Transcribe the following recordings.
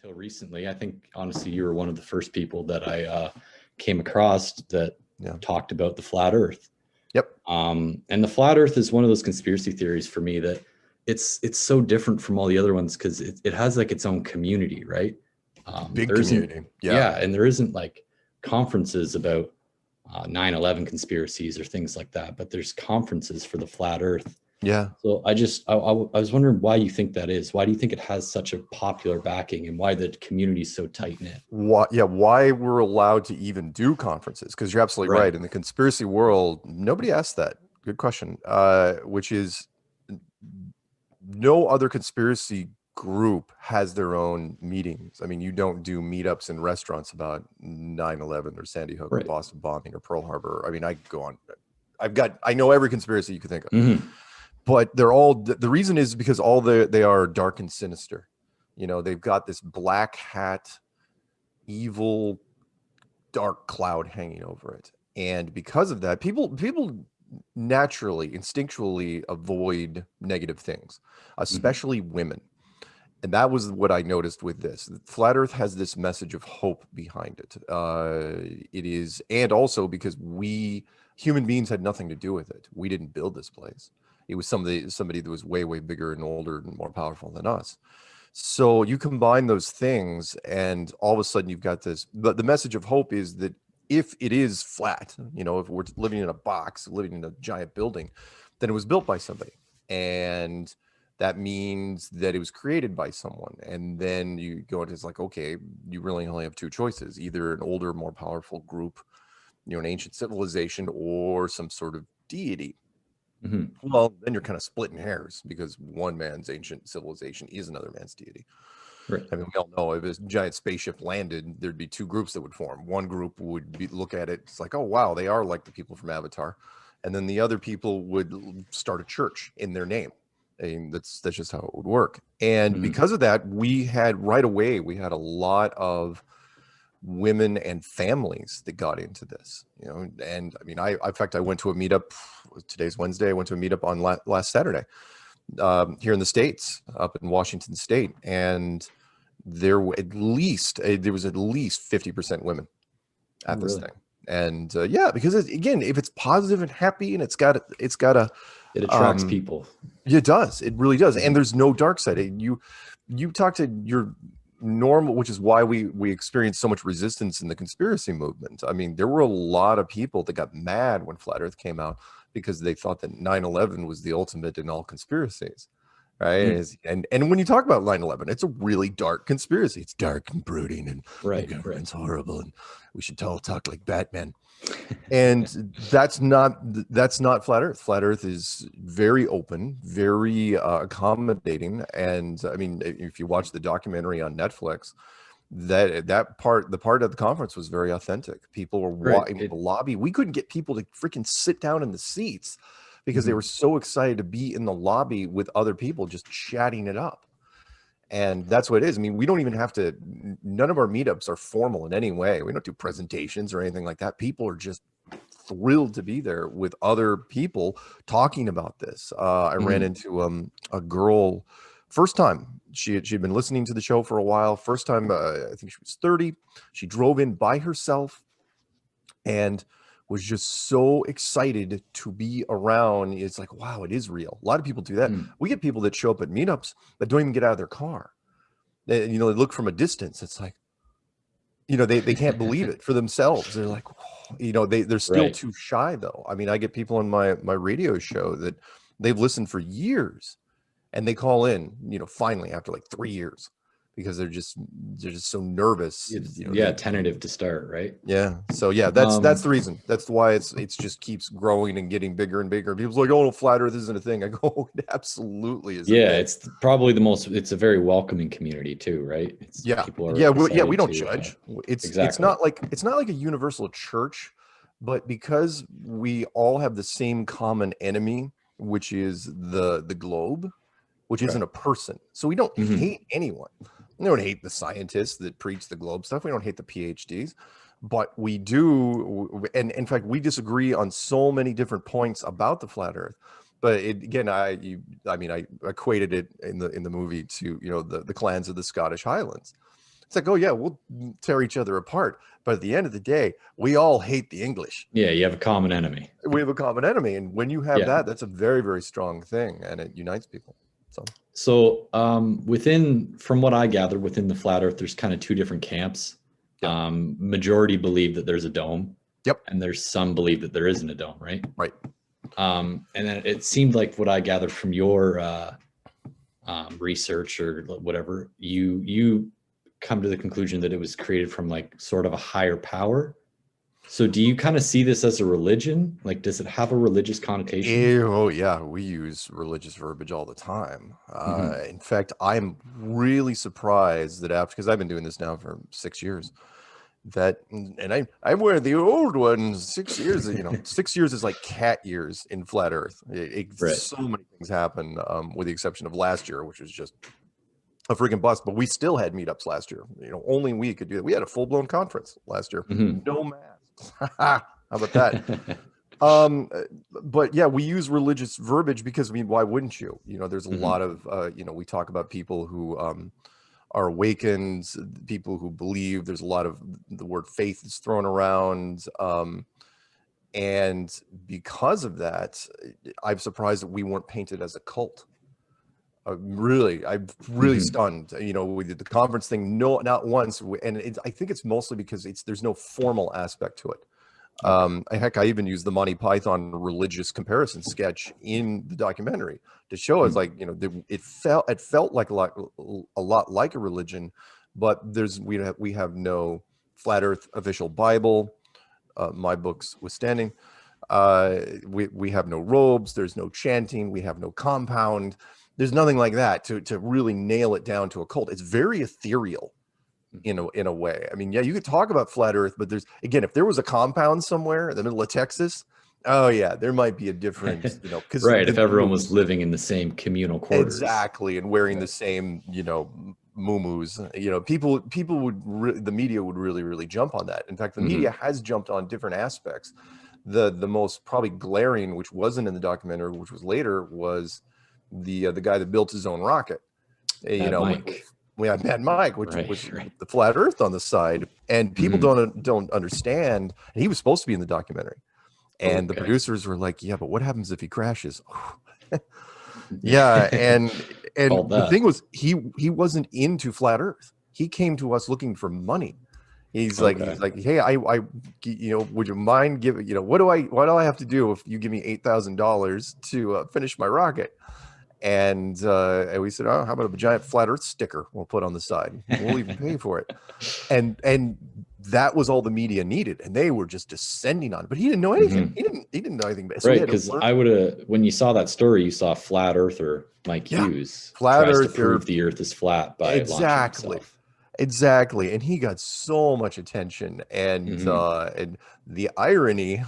until recently. I think honestly, you were one of the first people that I came across that talked about the flat Earth. Yep. And the flat Earth is one of those conspiracy theories for me that it's so different from all the other ones because it has like its own community, right? Big community. Yeah, and there isn't like conferences about 9/11 conspiracies or things like that, but there's conferences for the flat Earth. Yeah. So I was wondering why you think that is. Why do you think it has such a popular backing, and why the community is so tight knit? Why we're allowed to even do conferences? Because you're absolutely right. In the conspiracy world, nobody asked that. Good question. Which is, no other conspiracy group has their own meetings. I mean, you don't do meetups in restaurants about 9/11 or Sandy Hook or Boston bombing or Pearl Harbor. I mean, I go on. I know every conspiracy you could think of. Mm-hmm. But they're all, the reason is because they are dark and sinister. You know, they've got this black hat, evil, dark cloud hanging over it. And because of that, people naturally, instinctually avoid negative things, especially women. And that was what I noticed with this. Flat Earth has this message of hope behind it. It is, and also because we human beings had nothing to do with it. We didn't build this place. It was somebody that was way, way bigger and older and more powerful than us. So you combine those things, and all of a sudden you've got this. But the message of hope is that if it is flat, you know, if we're living in a box, living in a giant building, then it was built by somebody, and that means that it was created by someone. And then you go into, it's like, okay, you really only have two choices: either an older, more powerful group, you know, an ancient civilization, or some sort of deity. Mm-hmm. Well, then you're kind of splitting hairs, because one man's ancient civilization is another man's deity. Right. I mean, we all know if a giant spaceship landed, there'd be two groups that would form. One group would look at it, it's like, oh wow, they are like the people from Avatar, and then the other people would start a church in their name. And that's just how it would work. And because of that, we had a lot of women and families that got into this, you know. And I mean, in fact, I went to a meetup. Today's Wednesday. I went to a meetup on last Saturday here in the States, up in Washington State, and there was at least 50% women at this thing. And because again, if it's positive and happy, and it attracts people. It does. It really does. And there's no dark side. You talk to your normal, which is why we experienced so much resistance in the conspiracy movement. I mean, there were a lot of people that got mad when Flat Earth came out, because they thought that 9/11 was the ultimate in all conspiracies, right? And when you talk about 9/11, it's a really dark conspiracy. It's dark and brooding, and the government's horrible, and we should all talk like Batman. And that's not Flat Earth. Flat Earth is very open, very accommodating. And I mean, if you watch the documentary on Netflix, the part of the conference was very authentic. People were walking in the lobby. We couldn't get people to freaking sit down in the seats because they were so excited to be in the lobby with other people just chatting it up. And that's what it is. I mean, we don't even have to, none of our meetups are formal in any way. We don't do presentations or anything like that. People are just thrilled to be there with other people talking about this. I ran into a girl, first time. She'd been listening to the show for a while. First time, I think she was 30. She drove in by herself and was just so excited to be around. It's like, wow, it is real. A lot of people do that. We get people that show up at meetups that don't even get out of their car. They look from a distance. It's like, they can't believe it for themselves. They're like, they're still too shy though. I mean, I get people on my radio show that they've listened for years, and they call in, finally after like 3 years, because they're just so nervous. Tentative to start, right? Yeah. So that's the reason. That's why it's just keeps growing and getting bigger and bigger. People's like, oh, Flat Earth isn't a thing. I go, it absolutely is. Yeah, it's probably it's a very welcoming community too, right? We don't judge. It's not like a universal church, but because we all have the same common enemy, which is the globe, which isn't a person. So we don't hate anyone. We don't hate the scientists that preach the globe stuff. We don't hate the PhDs, but we do. And in fact, we disagree on so many different points about the flat Earth. But I equated it in the movie to the clans of the Scottish Highlands. It's like, oh yeah, we'll tear each other apart, but at the end of the day, we all hate the English. Yeah, you have a common enemy. We have a common enemy, and when you have Yeah. that, that's a very, very strong thing, and it unites people. So from what I gather, within the flat Earth, there's kind of two different camps. Yeah. Majority believe that there's a dome. Yep. And there's some believe that there isn't a dome, right? Right. And then it seemed like what I gathered from your research or whatever, you come to the conclusion that it was created from like sort of a higher power. So do you kind of see this as a religion? Like, does it have a religious connotation? Oh yeah, we use religious verbiage all the time. In fact, I'm really surprised that after, because I've been doing this now for 6 years, that, and I'm one of the old ones. 6 years, 6 years is like cat years in flat Earth. Right. So many things happen, with the exception of last year, which was just a freaking bust. But we still had meetups last year. Only we could do that. We had a full blown conference last year. No masks. How about that? But yeah, we use religious verbiage because, I mean, why wouldn't you? There's a lot of, we talk about people who are awakened, people who believe. There's a lot of the word faith is thrown around. And because of that, I'm surprised that we weren't painted as a cult. I'm really stunned. We did the conference thing, no, not once. And I think it's mostly because there's no formal aspect to it. Heck, I even used the Monty Python religious comparison sketch in the documentary to show us, like, it felt like a lot like a religion, but we have no flat Earth official Bible, my books withstanding. We have no robes. There's no chanting. We have no compound. There's nothing like that to really nail it down to a cult. It's very ethereal in a way. I mean, yeah, you could talk about flat Earth, but again, if there was a compound somewhere in the middle of Texas, oh yeah, there might be a difference, because right, if everyone was living in the same communal quarters. Exactly, and wearing the same, muumuus, people would, the media would really, really jump on that. In fact, the media has jumped on different aspects. The most probably glaring, which wasn't in the documentary, which was later, was the guy that built his own rocket. Mike. We had Mad Mike, which was the flat Earth on the side, and people don't understand. And he was supposed to be in the documentary, and the producers were like, "Yeah, but what happens if he crashes?" Yeah, and the thing was, he wasn't into flat Earth. He came to us looking for money. He's like, hey, I would you mind giving, what do I have to do if you give me $8,000 to finish my rocket? And we said, oh, how about a giant flat Earth sticker we'll put on the side? We'll even pay for it. And that was all the media needed, and they were just descending on it. But he didn't know anything. He didn't know anything. So right, because I would have, when you saw that story, you saw flat earther Mike Hughes tries to prove the Earth is flat by launching himself. Exactly, and he got so much attention, and the irony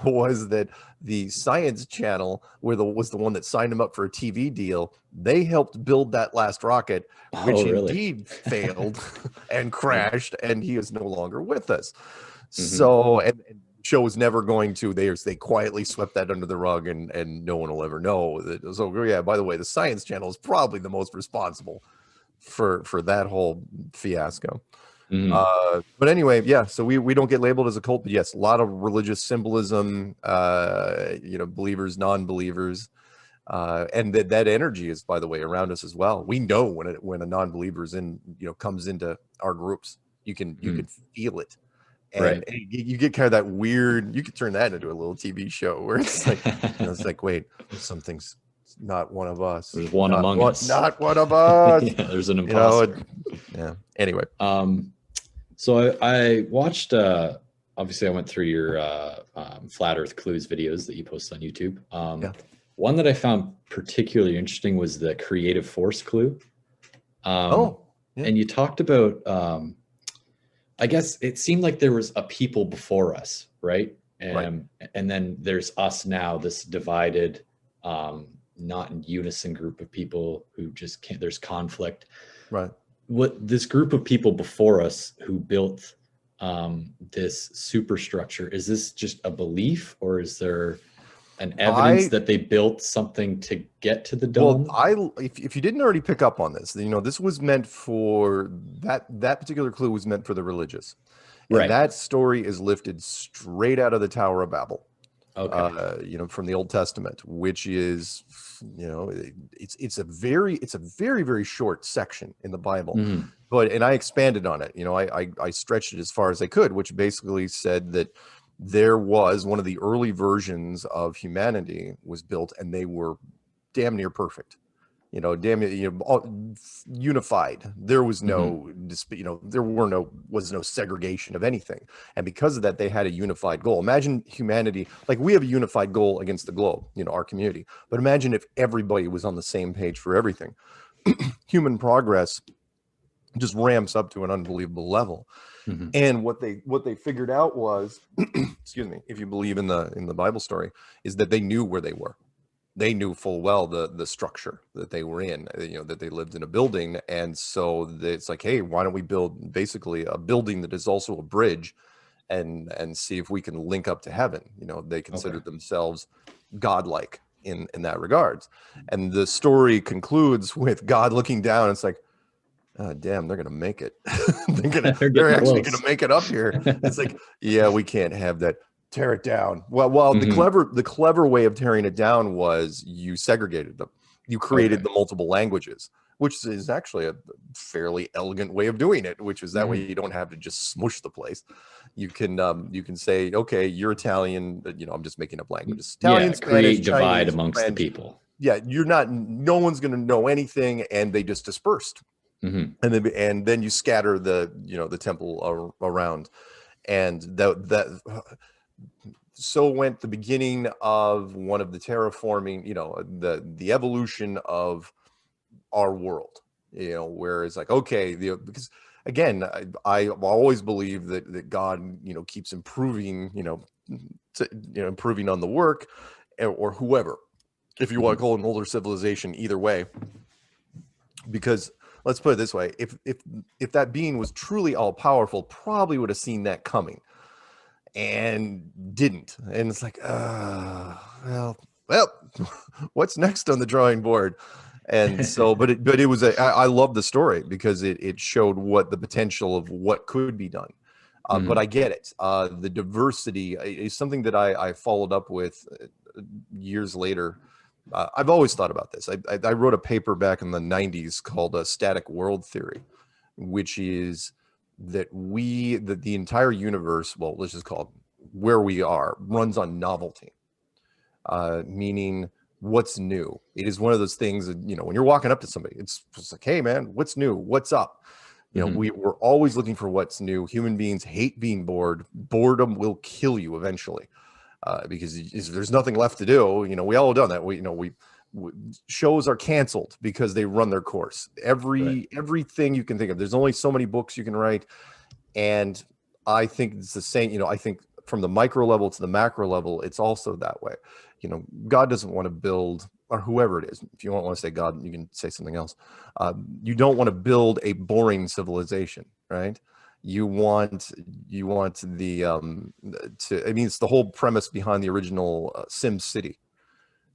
was that the Science Channel was the one that signed him up for a TV deal. They helped build that last rocket, which indeed failed and crashed, and he is no longer with us. So, and show was never going to. They quietly swept that under the rug, and no one will ever know. So yeah, by the way, the Science Channel is probably the most responsible for that whole fiasco. But anyway, yeah, so we don't get labeled as a cult, but yes, a lot of religious symbolism, believers, non-believers, and that energy is, by the way, around us as well. We know when a non-believer comes into our groups. You can feel it. And you get kind of that weird, you could turn that into a little TV show where it's like, it's like, wait, something's not one of us. There's one among us. Not one of us. Yeah, there's an imposter. Yeah. Anyway. So I watched, obviously I went through your Flat Earth Clues videos that you post on YouTube. One that I found particularly interesting was the creative force clue. And you talked about, I guess it seemed like there was a people before us, right? And then there's us now, this divided, not in unison group of people who just can't, there's conflict. Right. What this group of people before us who built this superstructure, is this just a belief, or is there and evidence that they built something to get to the dome? Well, if you didn't already pick up on this, this was meant for that particular clue was meant for the religious. And Right. that story is lifted straight out of the Tower of Babel. Okay. From the Old Testament, which is, it's a very, very short section in the Bible, and I expanded on it. I stretched it as far as I could, which basically said that there was one of the early versions of humanity was built, and they were damn near perfect. Unified. There was no, there was no segregation of anything. And because of that, they had a unified goal. Imagine humanity, like we have a unified goal against the globe, our community. But imagine if everybody was on the same page for everything. Human progress just ramps up to an unbelievable level. And what they figured out was, excuse me, if you believe in the Bible story, is that they knew where they were. They knew full well the structure that they were in, that they lived in a building. And so it's like, hey, why don't we build basically a building that is also a bridge and see if we can link up to heaven? They considered themselves godlike in that regards. And the story concludes with God looking down. It's like, oh, damn, they're going to make it. they're actually going to make it up here. It's like, yeah, we can't have that. Tear it down. Well, the clever way of tearing it down was you segregated them. You created the multiple languages, which is actually a fairly elegant way of doing it, which is that way you don't have to just smush the place. You can say, okay, you're Italian, I'm just making up languages. Italian, Spanish, divide Chinese, amongst French. the people. Yeah, no one's going to know anything, and they just dispersed. And then you scatter the temple around, and that so went the beginning of one of the terraforming, the evolution of our world, where it's like, okay, because again, I always believe that God, keeps improving, improving on the work, or whoever, if you want to call it an older civilization, either way. Because let's put it this way, if that being was truly all powerful, probably would have seen that coming. And didn't. And it's like, well, what's next on the drawing board? And so, but it was I love the story because it showed what the potential of what could be done. But I get it. The diversity is something that I followed up with years later. I've always thought about this. I wrote a paper back in the 90s called Static World Theory, which is that the entire universe, well, let's just call it where we are, runs on novelty, meaning what's new. It is one of those things that, when you're walking up to somebody, it's just like, hey man, what's new? What's up? We're always looking for what's new. Human beings hate being bored. Boredom will kill you eventually, because there's nothing left to do. We all done that. Shows are canceled because they run their course. Everything you can think of. There's only so many books you can write. And I think it's the same, I think from the micro level to the macro level, it's also that way. God doesn't want to build, or whoever it is, if you don't want to say God, you can say something else. You don't want to build a boring civilization, right? You want the, it's the whole premise behind the original Sim City,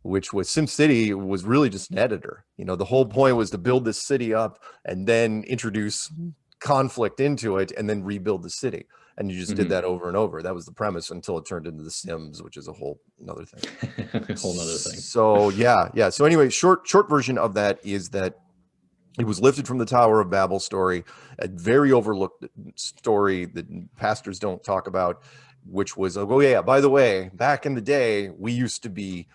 which was SimCity was really just an editor. The whole point was to build this city up and then introduce conflict into it and then rebuild the city. And you just did that over and over. That was the premise until it turned into The Sims, which is a whole nother thing. So yeah. So anyway, short version of that is that it was lifted from the Tower of Babel story, a very overlooked story that pastors don't talk about, which was, oh yeah, by the way, back in the day, we used to be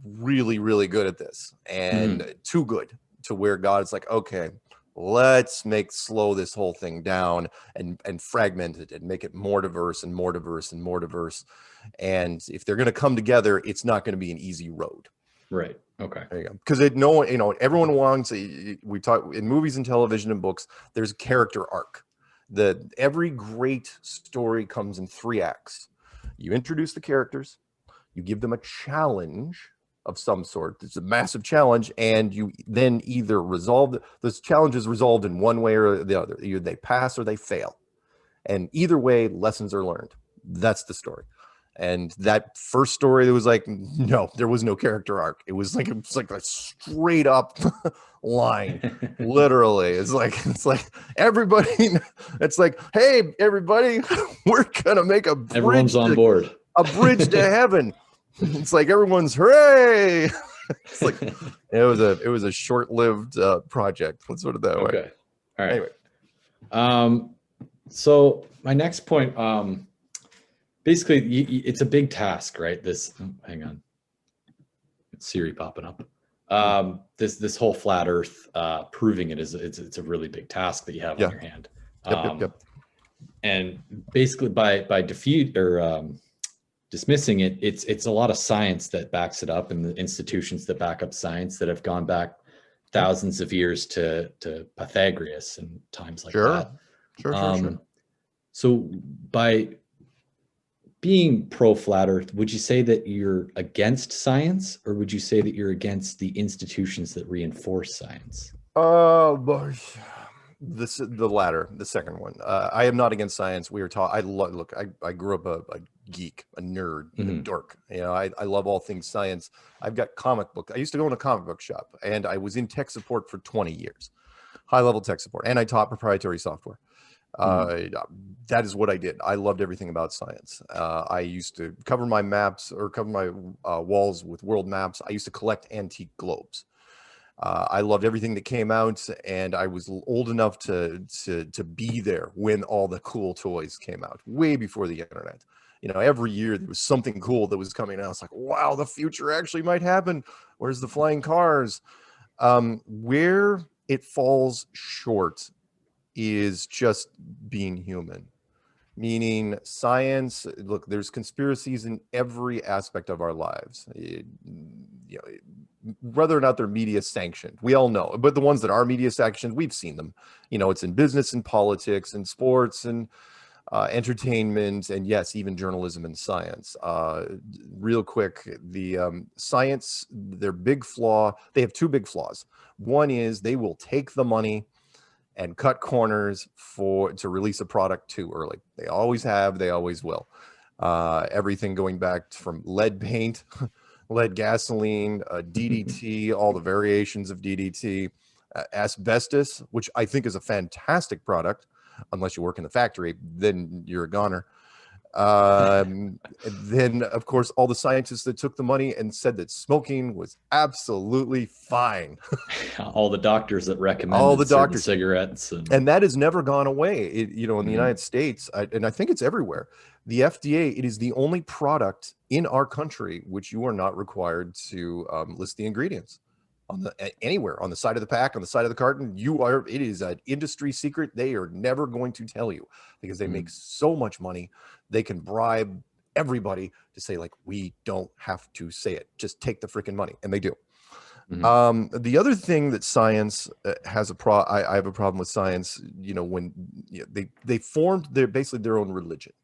really, really good at this, and too good to where God's like, okay, let's slow this whole thing down and fragment it and make it more diverse and more diverse and more diverse. And if they're going to come together, it's not going to be an easy road. Right. Okay. There you go. Because everyone wants, we talk in movies and television and books, there's a character arc. Every great story comes in 3 acts. You introduce the characters, you give them a challenge of some sort. It's a massive challenge, and you then either resolve this challenge is resolved in one way or the other. Either they pass or they fail, and either way, lessons are learned. That's the story. And that first story, there was like, no, there was no character arc. It was like a straight up line. Literally. It's like everybody, it's like, hey, everybody, we're gonna make a bridge. Everyone's on board. A bridge to heaven. It's like everyone's hooray. It's like it was a short-lived project. Let's put it that way. Okay. All right. Anyway. So my next point, basically, it's a big task, right? Hang on, it's Siri popping up. This whole flat Earth, proving it it's a really big task that you have on your hand. Yep. And basically, by defeat or dismissing it, it's a lot of science that backs it up, and the institutions that back up science that have gone back thousands of years to Pythagoras and times like that. Sure. So by being pro flat Earth, would you say that you're against science, or would you say that you're against the institutions that reinforce science? The latter, the second one. I am not against science. We are taught. I grew up a geek, a nerd, a dork. You know, I love all things science. I've got comic book. I used to go in a comic book shop, and I was in tech support for 20 years, high level tech support, and I taught proprietary software. That is what I did. I loved everything about science. I used to cover my maps or cover my walls with world maps. I used to collect antique globes. I loved everything that came out, and I was old enough to be there when all the cool toys came out, way before the internet. You know, every year there was something cool that was coming out. It's like, wow, the future actually might happen. Where's the flying cars? Where it falls short is just being human. Meaning science, look, there's conspiracies in every aspect of our lives. Whether or not they're media sanctioned, we all know. But the ones that are media sanctioned, we've seen them. You know, it's in business and politics and sports and entertainment, and yes, even journalism and science. Real quick, the science, their big flaw, they have two big flaws. One is they will take the money and cut corners to release a product too early. They always have, they always will. Everything going back from lead paint, lead gasoline, DDT, all the variations of DDT, asbestos, which I think is a fantastic product, unless you work in the factory, then you're a goner. Then, of course, all the scientists that took the money and said that smoking was absolutely fine. All the doctors that recommended certain cigarettes. And that has never gone away. In the United States, and I think it's everywhere, the FDA, it is the only product in our country which you are not required to list the ingredients. Anywhere on the side of the pack, on the side of the carton, it is an industry secret. They are never going to tell you because they make so much money. They can bribe everybody to say, like, we don't have to say it, just take the freaking money, and they do. The other thing that science has I have a problem with science, when they formed basically their own religion.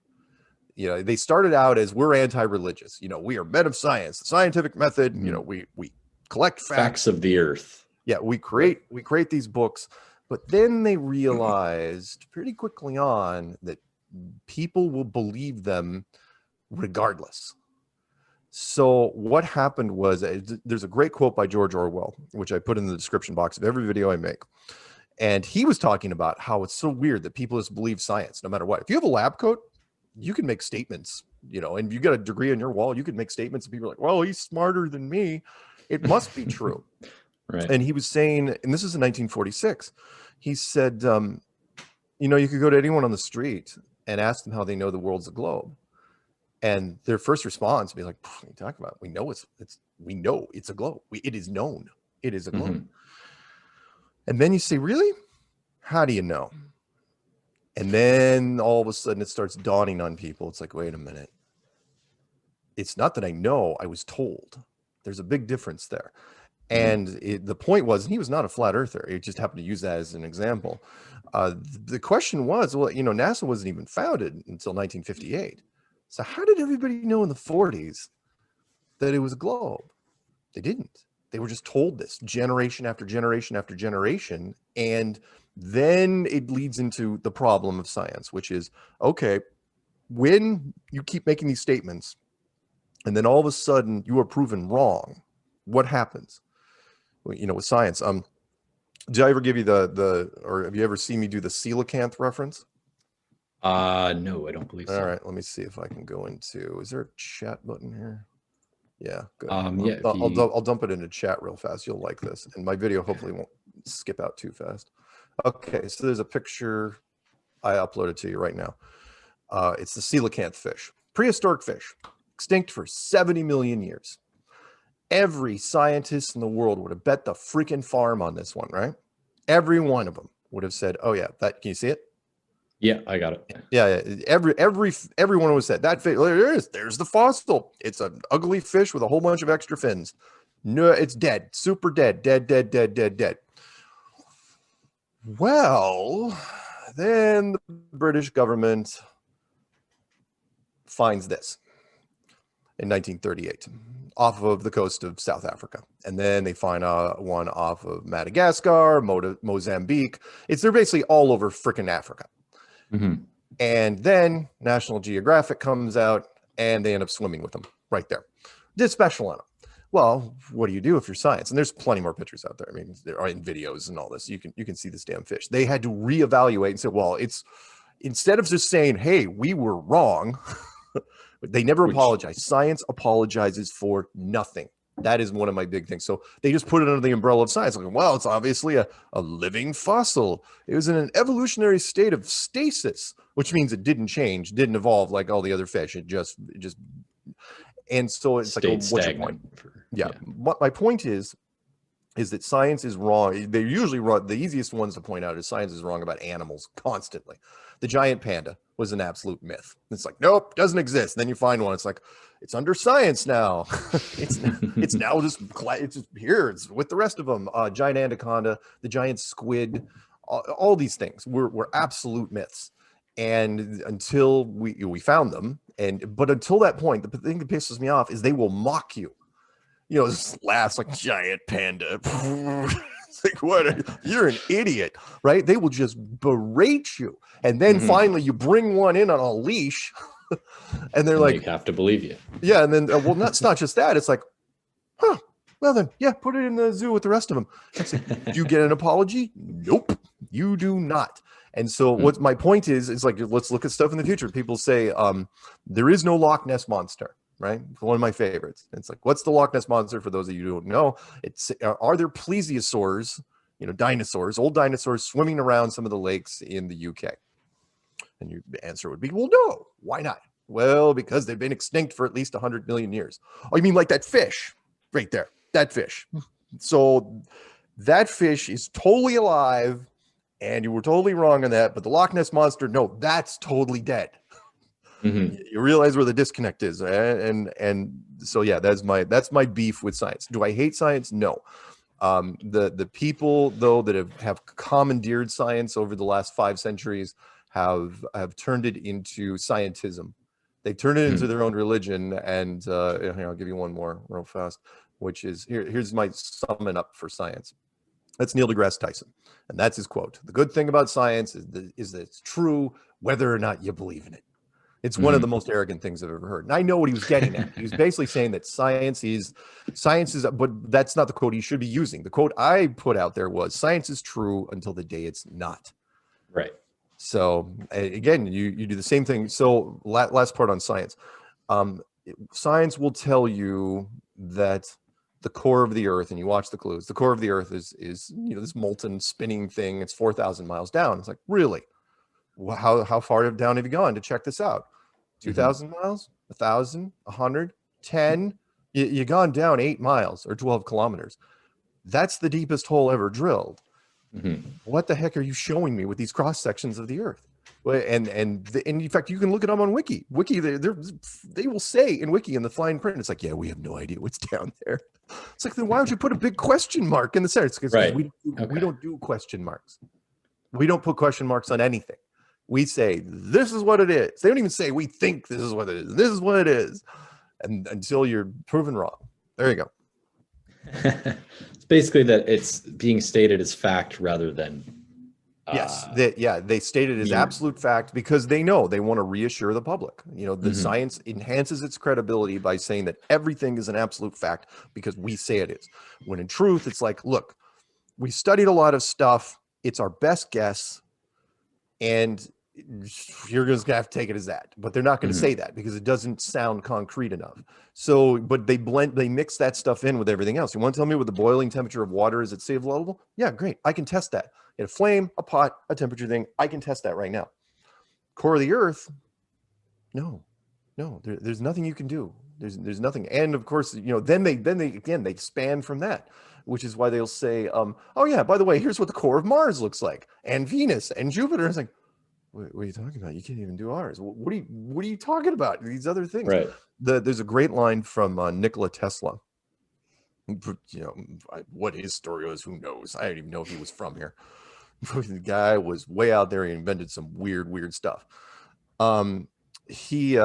They started out as, we're anti-religious, we are men of science, the scientific method, we collect facts of the earth. Yeah, we create these books, but then they realized pretty quickly on that people will believe them regardless. So what happened was, there's a great quote by George Orwell, which I put in the description box of every video I make. And he was talking about how it's so weird that people just believe science no matter what. If you have a lab coat, you can make statements, and you got a degree on your wall, you can make statements and people are like, well, he's smarter than me. It must be true. Right. And he was saying, and this is in 1946, he said, you could go to anyone on the street and ask them how they know the world's a globe. And their first response would be like, what are you talking about? We know it's a globe. It is known. It is a globe. And then you say, really? How do you know? And then all of a sudden it starts dawning on people. It's like, wait a minute. It's not that I know, I was told. There's a big difference there. And the point was, and he was not a flat earther. He just happened to use that as an example. The question was, well, NASA wasn't even founded until 1958. So how did everybody know in the 40s that it was a globe? They didn't. They were just told this generation after generation after generation. And then it leads into the problem of science, which is, okay, when you keep making these statements and then all of a sudden you are proven wrong, what happens? Well, you know, with science, did I ever give you or have you ever seen me do the coelacanth reference? No, I don't believe so. All right, let me see if I can go into, is there a chat button here? Yeah, good. Yeah, I'll dump it into chat real fast. You'll like this. And my video hopefully won't skip out too fast. Okay, so there's a picture I uploaded to you right now. It's the coelacanth fish, prehistoric fish, extinct for 70 million years. Every scientist in the world would have bet the freaking farm on this one, right? Every one of them would have said, "Oh yeah, that, can you see it?" Yeah, I got it. Yeah. Everyone would have said that fish. There it is. There's the fossil. It's an ugly fish with a whole bunch of extra fins. No, it's dead. Super dead. Dead. Well, then the British government finds this in 1938 off of the coast of South Africa. And then they find one off of Madagascar, Mozambique. They're basically all over freaking Africa. Mm-hmm. And then National Geographic comes out and they end up swimming with them right there. Did special on them. Well, what do you do if you're science? And there's plenty more pictures out there. I mean, there are in videos and all this. You can see this damn fish. They had to reevaluate and say, well, it's instead of just saying, hey, we were wrong, they never apologize. Science apologizes for nothing. That is one of my big things. So they just put it under the umbrella of science. Like, well, it's obviously a living fossil. It was in an evolutionary state of stasis, which means it didn't change, didn't evolve like all the other fish. It just, and so it's like, what's your point? Yeah. What my point is that science is wrong. They're usually wrong. The easiest ones to point out is science is wrong about animals constantly. The giant panda was an absolute myth. It's like, nope, doesn't exist. And then you find one. It's like, it's under science now. it's now just here. It's with the rest of them. Giant anaconda, the giant squid, all these things were absolute myths. And until we found them, but until that point, the thing that pisses me off is they will mock you. You know, this laughs like giant panda. It's like, what? You're an idiot, right? They will just berate you. And then finally you bring one in on a leash and they're like, you have to believe you. Yeah. And then, well, it's not just that. It's like, huh, well then, yeah, put it in the zoo with the rest of them. It's like, do you get an apology? Nope, you do not. And so what my point is like, let's look at stuff in the future. People say, there is no Loch Ness monster. Right? One of my favorites. It's like, what's the Loch Ness monster? For those of you who don't know, are there plesiosaurs, dinosaurs, old dinosaurs swimming around some of the lakes in the UK? And your answer would be, well, no. Why not? Well, because they've been extinct for at least 100 million years. Oh, you mean like that fish right there? That fish. So that fish is totally alive, and you were totally wrong on that. But the Loch Ness monster, no, that's totally dead. You realize where the disconnect is, and so yeah, that's my beef with science. Do I hate science? No. The people though that have commandeered science over the last 5 centuries have turned it into scientism. They turned it into their own religion. And here, I'll give you one more real fast, which is here's my summing up for science. That's Neil deGrasse Tyson, and that's his quote: "The good thing about science is that it's true whether or not you believe in it." It's one of the most arrogant things I've ever heard. And I know what he was getting at. He was basically saying that science is, but that's not the quote he should be using. The quote I put out there was, science is true until the day it's not. Right. So again, you do the same thing. So last part on science. Science will tell you that the core of the earth, and you watch the clues, the core of the earth is this molten spinning thing. It's 4,000 miles down. It's like, really? How far down have you gone to check this out? 2,000 miles, 1,000, 100, 10. You gone down 8 miles or 12 kilometers. That's the deepest hole ever drilled. What the heck are you showing me with these cross sections of the earth? And in fact, you can look it up on Wiki. They will say in Wiki in the fine print, it's like, yeah, we have no idea what's down there. It's like, then why don't you put a big question mark in the center? Because we don't do question marks. We don't put question marks on anything. We say, this is what it is. They don't even say, we think this is what it is. This is what it is. And until you're proven wrong. There you go. It's basically that it's being stated as fact rather than Yes, they state it as absolute fact because they know they want to reassure the public. You know, the science enhances its credibility by saying that everything is an absolute fact because we say it is. When in truth, it's like, look, we studied a lot of stuff. It's our best guess, and you're just gonna have to take it as that. But they're not going to say that because it doesn't sound concrete enough. So, but they mix that stuff in with everything else. You want to tell me what the boiling temperature of water is at sea level? Yeah, great. I can test that. In a flame, a pot, a temperature thing. I can test that right now. Core of the Earth, no, there's nothing you can do. There's nothing. And of course, you know, then they expand from that, which is why they'll say, oh yeah, by the way, here's what the core of Mars looks like, and Venus and Jupiter. It's like, what are you talking about? You can't even do ours. What are you talking about? These other things. Right. There's a great line from Nikola Tesla. You know, what his story was, who knows? I don't even know if he was from here. The guy was way out there. He invented some weird stuff. He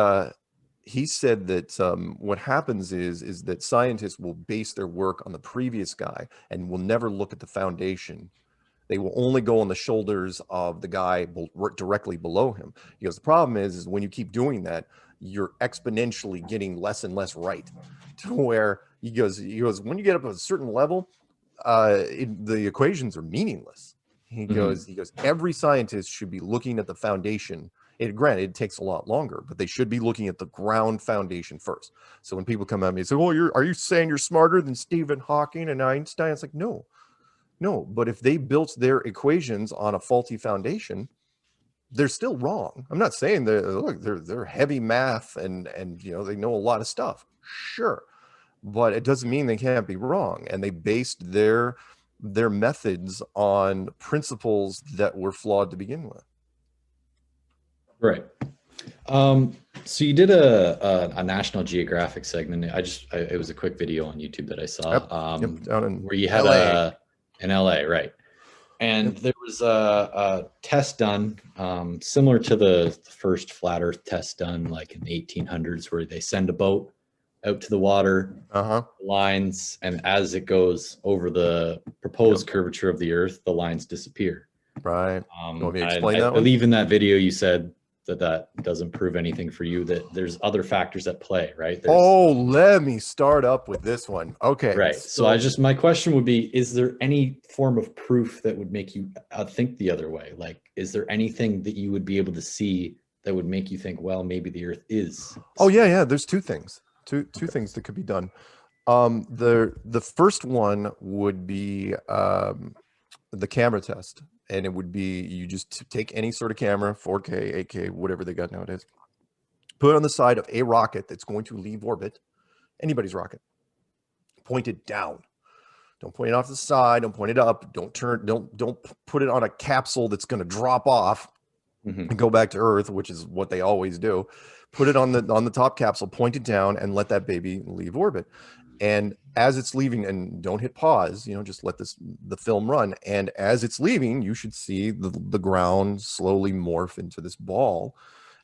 said that what happens is that scientists will base their work on the previous guy and will never look at the foundation. They will only go on the shoulders of the guy directly below him. He goes, the problem is when you keep doing that, you're exponentially getting less and less right, to where he goes, when you get up to a certain level, the equations are meaningless. He goes, every scientist should be looking at the foundation. Granted, it takes a lot longer, but they should be looking at the ground foundation first. So when people come at me and say, "Oh, are you saying you're smarter than Stephen Hawking and Einstein?" It's like, no. But if they built their equations on a faulty foundation, they're still wrong. I'm not saying they're heavy math and you know, they know a lot of stuff. Sure, but it doesn't mean they can't be wrong. And they based their methods on principles that were flawed to begin with. Right. So you did a National Geographic segment. It was a quick video on YouTube that I saw. Down in where you had LA. In LA, right? And there was a test done similar to the first flat Earth test done like in the 1800s, where they send a boat out to the water, lines, and as it goes over the proposed curvature of the Earth, the lines disappear. Right. You want me to explain that I believe in that video you said that doesn't prove anything for you, that there's other factors at play, right? Let me start up with this one. Okay. Right. So my question would be, is there any form of proof that would make you think the other way? Like, is there anything that you would be able to see that would make you think, well, maybe the Earth is? Oh yeah. There's two things that could be done. The first one would be the camera test. And it would be, you just take any sort of camera, 4K, 8K, whatever they got nowadays, put it on the side of a rocket that's going to leave orbit, anybody's rocket, point it down. Don't point it off the side. Don't point it up. Don't put it on a capsule that's going to drop off and go back to Earth, which is what they always do. Put it on the top capsule, point it down, and let that baby leave orbit. And as it's leaving, and don't hit pause, you know, just let the film run. And as it's leaving, you should see the ground slowly morph into this ball,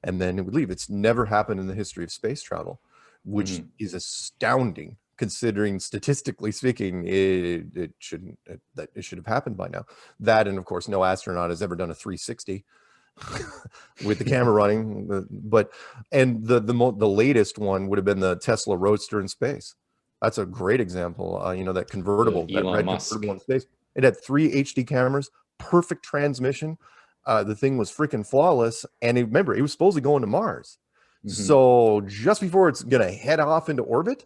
and then it would leave. It's never happened in the history of space travel, which is astounding, considering statistically speaking, it should have happened by now. That, and of course, no astronaut has ever done a 360 with the camera running. But the latest one would have been the Tesla Roadster in space. That's a great example. You know, that convertible, that red convertible in space. It had 3 HD cameras, perfect transmission. The thing was freaking flawless. And remember, it was supposedly going to Mars. So just before it's going to head off into orbit,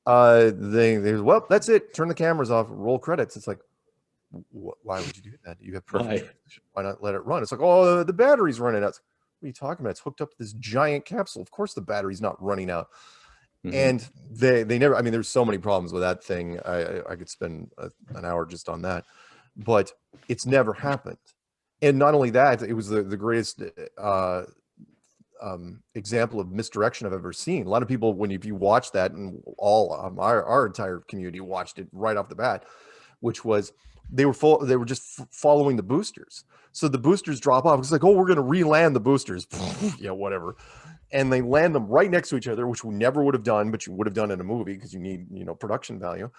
well, that's it. Turn the cameras off, roll credits. It's like, why would you do that? You have perfect transmission. Why not let it run? It's like, oh, the battery's running out. What are you talking about? It's hooked up to this giant capsule. Of course the battery's not running out. And they never, I mean, there's so many problems with that thing. I could spend an hour just on that, but it's never happened. And not only that, it was the greatest example of misdirection I've ever seen. A lot of people, if you watch that, and all our entire community watched it right off the bat, which was they were just following the boosters. So the boosters drop off. It's like, oh, we're going to re-land the boosters. Yeah, whatever. And they land them right next to each other, which we never would have done, but you would have done in a movie because you need, you know, production value.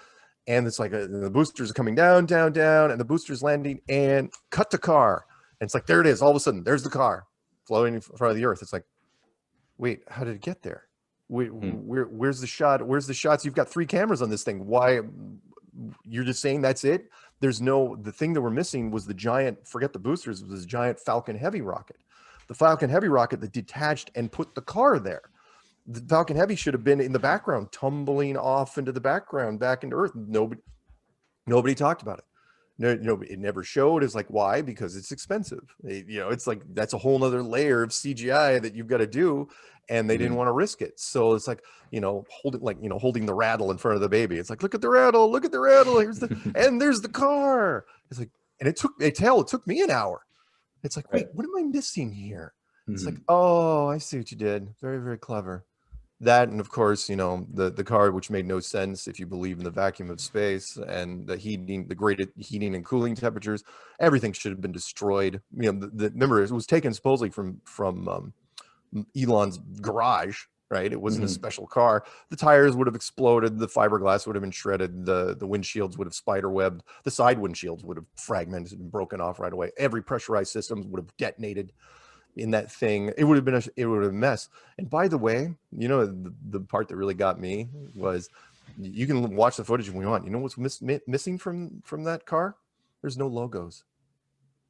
and it's like the boosters are coming down, down, down, and the booster's landing, and cut to car, and it's like there it is. All of a sudden, there's the car floating in front of the Earth. It's like, wait, how did it get there? Where's the shot? Where's the shots? You've got 3 cameras on this thing. Why? You're just saying that's it? There's no. The thing that we're missing was the giant. Forget the boosters. Was this giant Falcon Heavy rocket? The Falcon Heavy rocket that detached and put the car there. The Falcon Heavy should have been in the background, tumbling off into the background, back into Earth. Nobody talked about it. No, it never showed. It's like, why? Because it's expensive. It's like that's a whole nother layer of CGI that you've got to do, and they didn't want to risk it. So it's like, holding the rattle in front of the baby. It's like, look at the rattle, look at the rattle. Here's and there's the car. It's like, and it took me an hour. It's like, wait, what am I missing here? It's like, oh, I see what you did. Very, very clever. That, and of course, the car, which made no sense if you believe in the vacuum of space and the great heating and cooling temperatures. Everything should have been destroyed. Remember, it was taken supposedly from Elon's garage, right? It wasn't a special car. The tires would have exploded. The fiberglass would have been shredded. The windshields would have spider-webbed. The side windshields would have fragmented and broken off right away. Every pressurized system would have detonated in that thing. It would have been a mess. And by the way, the part that really got me was, you can watch the footage if we want. You know what's missing from that car? There's no logos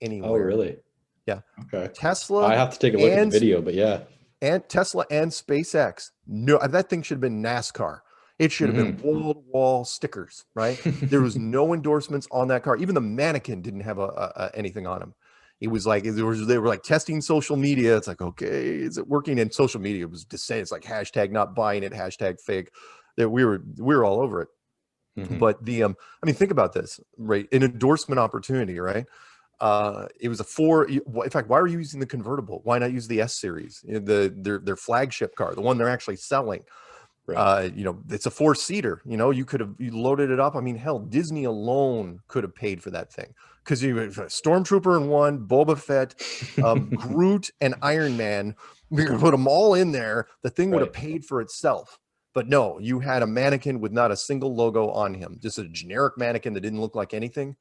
anywhere. Oh, really? Yeah. Okay. Tesla. I have to take a look at the video, but yeah. And Tesla and SpaceX. No, that thing should have been NASCAR. It should have been wall-to-wall stickers, right? There was no endorsements on that car. Even the mannequin didn't have anything on him. It was like, they were like testing social media. It's like, okay, is it working? And social media was descent. It's like hashtag not buying it, hashtag fake. That we were all over it. But think about this, right? An endorsement opportunity, right? It was in fact, why are you using the convertible? Why not use the S series, their flagship car, the one they're actually selling? Right. It's a 4-seater. You could have loaded it up. I mean, hell, Disney alone could have paid for that thing, because you have a Stormtrooper in one, Boba Fett, Groot, and Iron Man. We could put them all in there. The thing would have paid for itself. But no, you had a mannequin with not a single logo on him, just a generic mannequin that didn't look like anything.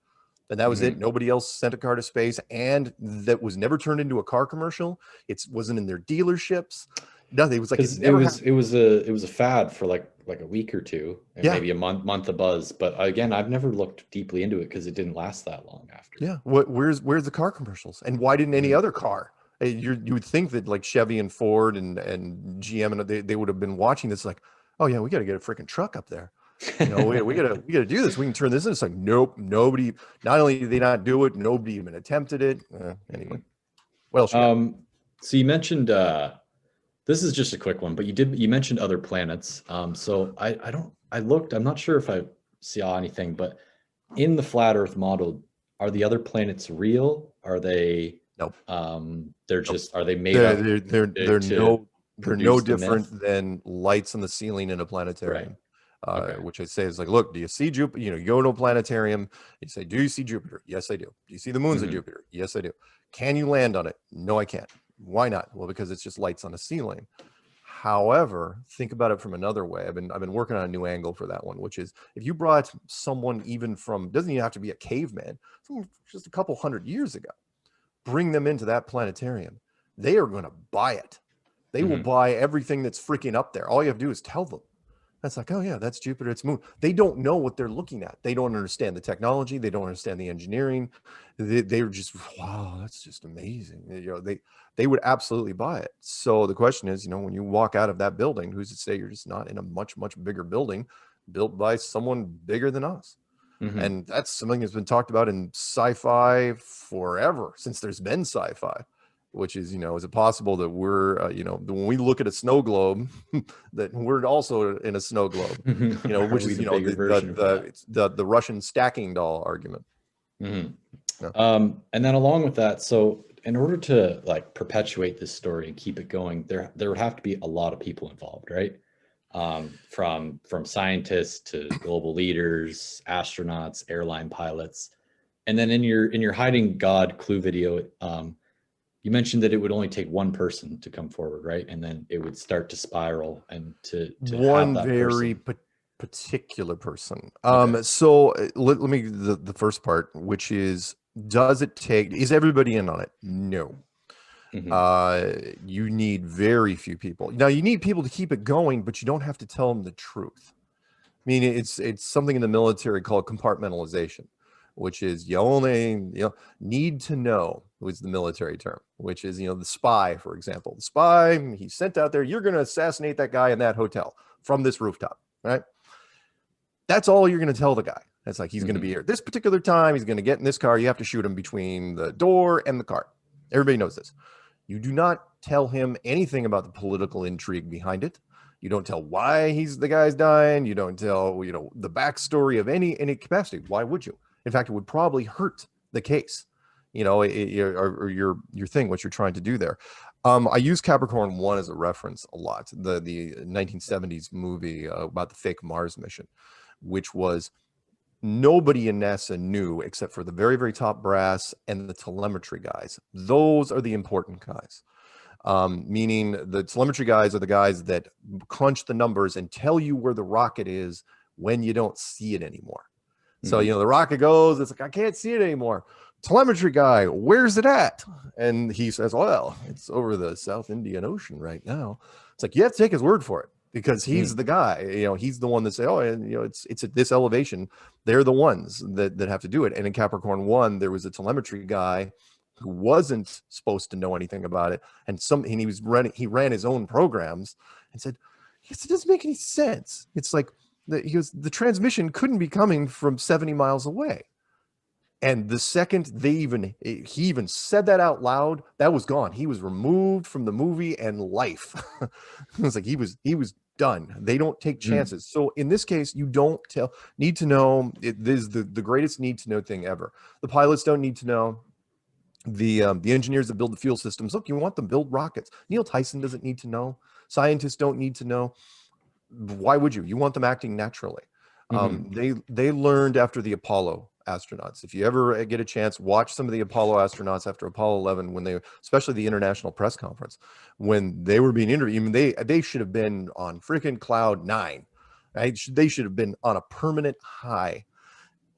And that was it. Nobody else sent a car to space, and that was never turned into a car commercial. It wasn't in their dealerships. Nothing. It was like it was a fad for like a week or two, and maybe a month of buzz. But again, I've never looked deeply into it because it didn't last that long after. Yeah. Where's the car commercials, and why didn't any other car? You would think that like Chevy and Ford and GM and they would have been watching this like, oh yeah, we got to get a freaking truck up there. We gotta do this. We can turn this into. It's like, nope, nobody. Not only did they not do it, nobody even attempted it. Anyway, what else? So you mentioned this is just a quick one, but you mentioned other planets. So I looked. I'm not sure if I saw anything, but in the flat Earth model, are the other planets real? Are they? Nope. They're just. Are they made up? They're no different than lights on the ceiling in a planetarium. Right. Which I say is like, look, do you see Jupiter? You go to a planetarium, you say, do you see Jupiter? Yes, I do. Do you see the moons of Jupiter? Yes, I do. Can you land on it? No, I can't. Why not? Well, because it's just lights on a ceiling. However, think about it from another way. I've been working on a new angle for that one, which is if you brought someone even from, doesn't even have to be a caveman, someone just a couple hundred years ago, bring them into that planetarium, they are going to buy it. They will buy everything that's freaking up there. All you have to do is tell them. That's like, oh yeah, that's Jupiter, it's moon. They don't know what they're looking at. They don't understand the technology. They don't understand the engineering. They're just, wow, that's just amazing. They would absolutely buy it. So the question is, when you walk out of that building, who's to say you're just not in a much, much bigger building built by someone bigger than us? And that's something that's been talked about in sci-fi forever, since there's been sci-fi. Which is, is it possible that we're, when we look at a snow globe, that we're also in a snow globe, which is, the Russian stacking doll argument. Yeah. And then along with that, so in order to like perpetuate this story and keep it going, there would have to be a lot of people involved, right? From scientists to global leaders, astronauts, airline pilots, and then in your hiding God clue video, you mentioned that it would only take one person to come forward, right? And then it would start to spiral and to one have that very particular person. Okay. So let me the first part, which is, is everybody in on it? No. Hmm. You need very few people. Now you need people to keep it going, but you don't have to tell them the truth. I mean, it's something in the military called compartmentalization, which is you only need to know, was the military term, which is the spy, for example. The spy, he's sent out there, you're going to assassinate that guy in that hotel from this rooftop, right? That's all you're going to tell the guy. That's like, he's going to be here at this particular time. He's going to get in this car. You have to shoot him between the door and the car. Everybody knows this. You do not tell him anything about the political intrigue behind it. You don't tell why the guy's dying. You don't tell, the backstory of any capacity. Why would you? In fact, it would probably hurt the case, or your thing, what you're trying to do there. I use Capricorn 1 as a reference a lot. The 1970s movie about the fake Mars mission, which was nobody in NASA knew except for the very, very top brass and the telemetry guys. Those are the important guys. Meaning the telemetry guys are the guys that crunch the numbers and tell you where the rocket is when you don't see it anymore. So, the rocket goes, it's like, I can't see it anymore. Telemetry guy, where's it at? And he says, well, it's over the South Indian Ocean right now. It's like, you have to take his word for it, because he's the guy, he's the one that say, oh, and it's at this elevation. They're the ones that have to do it. And in Capricorn 1, there was a telemetry guy who wasn't supposed to know anything about it. And he ran his own programs and said, yes, it doesn't make any sense. It's like, the transmission couldn't be coming from 70 miles away. And the second he even said that out loud, that was gone. He was removed from the movie and life. It was like he was done. They don't take chances. So in this case, you don't need to know. It is the greatest need to know thing ever. The pilots don't need to know. The engineers that build the fuel systems, look, you want them to build rockets. Neil Tyson doesn't need to know. Scientists don't need to know. Why would you? You want them acting naturally. They learned after the Apollo astronauts. If you ever get a chance, watch some of the Apollo astronauts after Apollo 11, when especially the international press conference, when they were being interviewed. They should have been on freaking cloud 9, right? They should have been on a permanent high.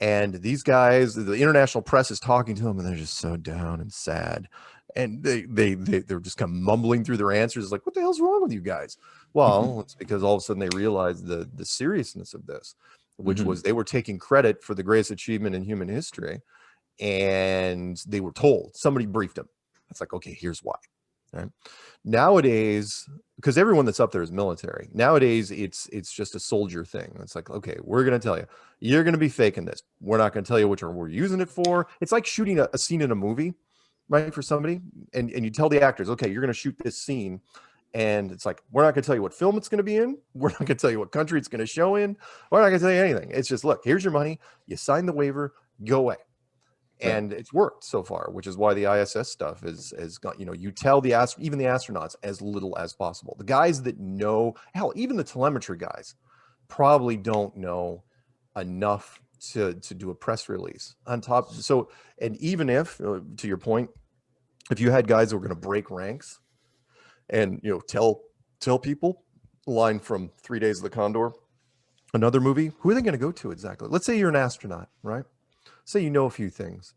And these guys, the international press is talking to them, and they're just so down and sad. And they're just kind of mumbling through their answers. It's like, what the hell's wrong with you guys? Well, it's because all of a sudden they realized the seriousness of this, which was they were taking credit for the greatest achievement in human history. And they were told, somebody briefed them. It's like, okay, here's why. Right? Nowadays, because everyone that's up there is military, nowadays it's just a soldier thing. It's like, okay, we're going to tell you, you're going to be faking this. We're not going to tell you which one we're using it for. It's like shooting a scene in a movie, right, for somebody. And you tell the actors, okay, you're going to shoot this scene. And it's like, we're not going to tell you what film it's going to be in. We're not going to tell you what country it's going to show in. We're not going to tell you anything. It's just, look, here's your money. You sign the waiver, go away. And it's worked so far, which is why the ISS stuff has got, you tell even the astronauts as little as possible. The guys that know, hell, even the telemetry guys probably don't know enough to do a press release on top. So, and even if, to your point, if you had guys who were going to break ranks and, tell people, line from 3 Days of the Condor, another movie, who are they going to go to exactly? Let's say you're an astronaut, right? Say you know a few things,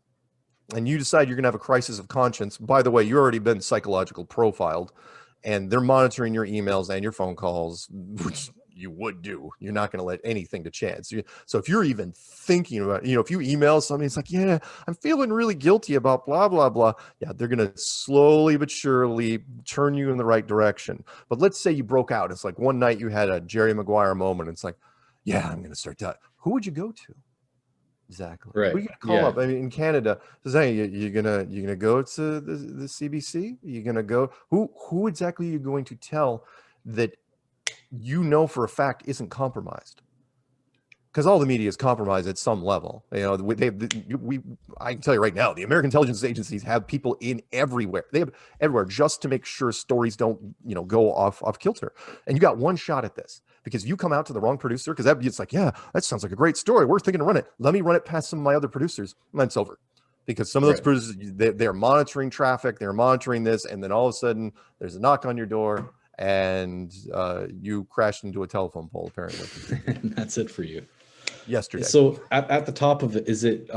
and you decide you're going to have a crisis of conscience. By the way, you've already been psychological profiled, and they're monitoring your emails and your phone calls, which you would do. You're not going to let anything to chance. So if you're even thinking about, if you email somebody, it's like, yeah, I'm feeling really guilty about blah, blah, blah. Yeah, they're going to slowly but surely turn you in the right direction. But let's say you broke out. It's like one night you had a Jerry Maguire moment. It's like, yeah, I'm going to start that. Who would you go to? Exactly. Right. We could call up. I mean, in Canada, say you're gonna go to the CBC. You're gonna go. Who exactly are you going to tell that for a fact isn't compromised? Because all the media is compromised at some level. I can tell you right now, the American intelligence agencies have people in everywhere. They have everywhere just to make sure stories don't go off kilter. And you got one shot at this. Because if you come out to the wrong producer, because it's like, yeah, that sounds like a great story. We're thinking to run it. Let me run it past some of my other producers. And then it's over. Because some of those producers, they're monitoring traffic. They're monitoring this. And then all of a sudden, there's a knock on your door. and you crashed into a telephone pole apparently. And that's it for you. Yesterday. So at the top of it, is it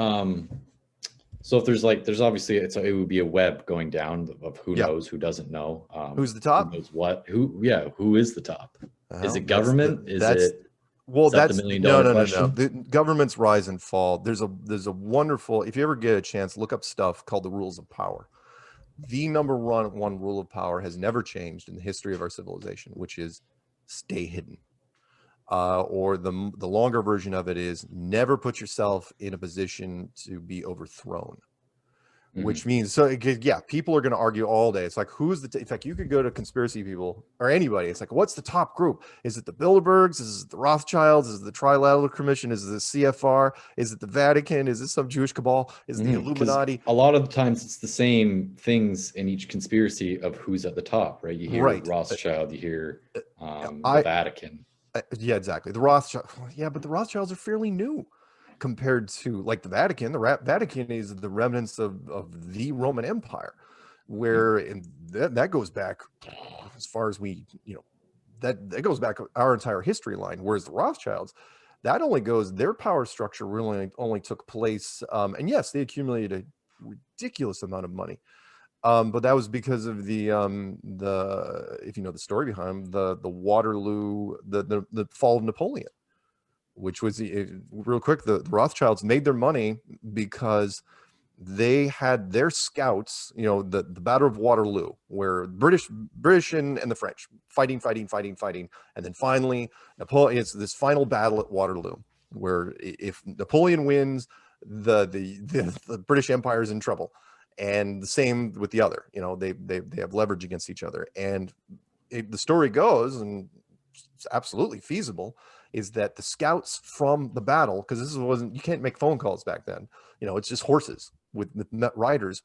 so if there's obviously it would be a web going down of who knows, who doesn't know, who's the top, who knows what, who is the top? Is it government? Is that the $1 million question? No. The governments rise and fall. There's a wonderful, if you ever get a chance, look up stuff called the rules of power. The number one rule of power has never changed in the history of our civilization, which is stay hidden. Or the longer version of it is never put yourself in a position to be overthrown. Which means, people are going to argue all day. It's like, who's in fact, you could go to conspiracy people or anybody. It's like, what's the top group? Is it the Bilderbergs? Is it the Rothschilds? Is it the Trilateral Commission? Is it the CFR? Is it the Vatican? Is it some Jewish cabal? Is it the Illuminati? A lot of the times it's the same things in each conspiracy of who's at the top, right? You hear Rothschild, you hear the Vatican. Yeah, exactly. The Rothschild. Yeah, but the Rothschilds are fairly new compared to like the Vatican. The Vatican is the remnants of the Roman Empire, where that goes back as far as we, that goes back our entire history line. Whereas the Rothschilds, that only goes, their power structure really only took place. And yes, they accumulated a ridiculous amount of money. But that was because of the if you know the story behind the Waterloo, the fall of Napoleon, which was real quick. The Rothschilds made their money because they had their scouts, the Battle of Waterloo, where British and the French fighting. And then finally, Napoleon, it's this final battle at Waterloo, where if Napoleon wins, the British Empire is in trouble. And the same with the other, they have leverage against each other. And the story goes, and it's absolutely feasible, is that the scouts from the battle, because you can't make phone calls back then, it's just horses with riders.